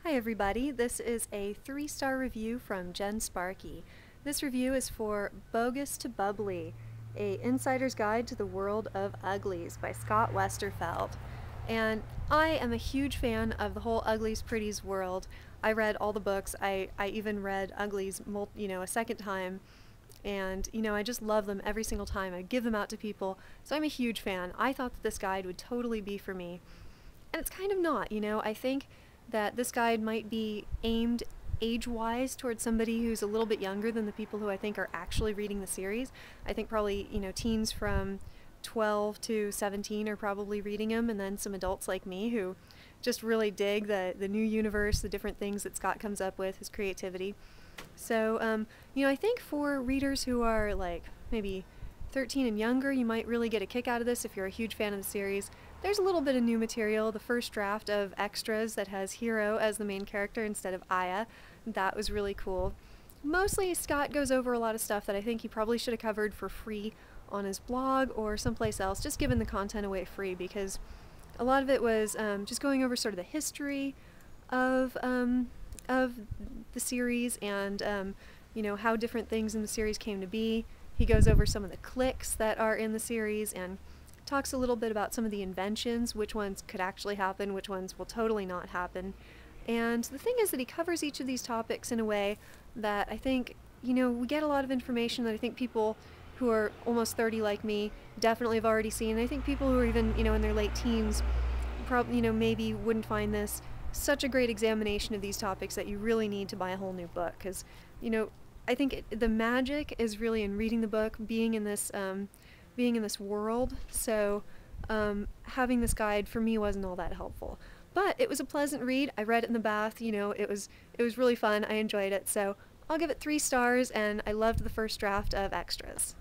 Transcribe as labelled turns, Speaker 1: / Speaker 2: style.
Speaker 1: Hi everybody, this is a 3-star review from Jen Sparky. This review is for Bogus to Bubbly, a Insider's Guide to the World of Uglies by Scott Westerfeld. And I am a huge fan of the whole Uglies Pretties world. I read all the books. I even read Uglies a second time. And, I just love them every single time. I give them out to people. So I'm a huge fan. I thought that this guide would totally be for me. And it's kind of not, I think that this guide might be aimed age-wise towards somebody who's a little bit younger than the people who I think are actually reading the series. I think probably, teens from 12 to 17 are probably reading them, and then some adults like me who just really dig the new universe, the different things that Scott comes up with, his creativity. So, I think for readers who are like maybe 13 and younger, you might really get a kick out of this if you're a huge fan of the series. There's a little bit of new material. The first draft of extras that has Hero as the main character instead of Aya. That was really cool. Mostly Scott goes over a lot of stuff that I think he probably should have covered for free on his blog or someplace else, just giving the content away free, because a lot of it was just going over sort of the history of the series and how different things in the series came to be. He goes over some of the cliques that are in the series and talks a little bit about some of the inventions, which ones could actually happen, which ones will totally not happen. And the thing is that he covers each of these topics in a way that I think, we get a lot of information that I think people who are almost 30 like me definitely have already seen. I think people who are even, in their late teens probably, maybe wouldn't find this such a great examination of these topics that you really need to buy a whole new book, because, I think the magic is really in reading the book, being in this world. So having this guide for me wasn't all that helpful, but it was a pleasant read. I read it in the bath. It was really fun. I enjoyed it. So I'll give it 3 stars, and I loved the first draft of extras.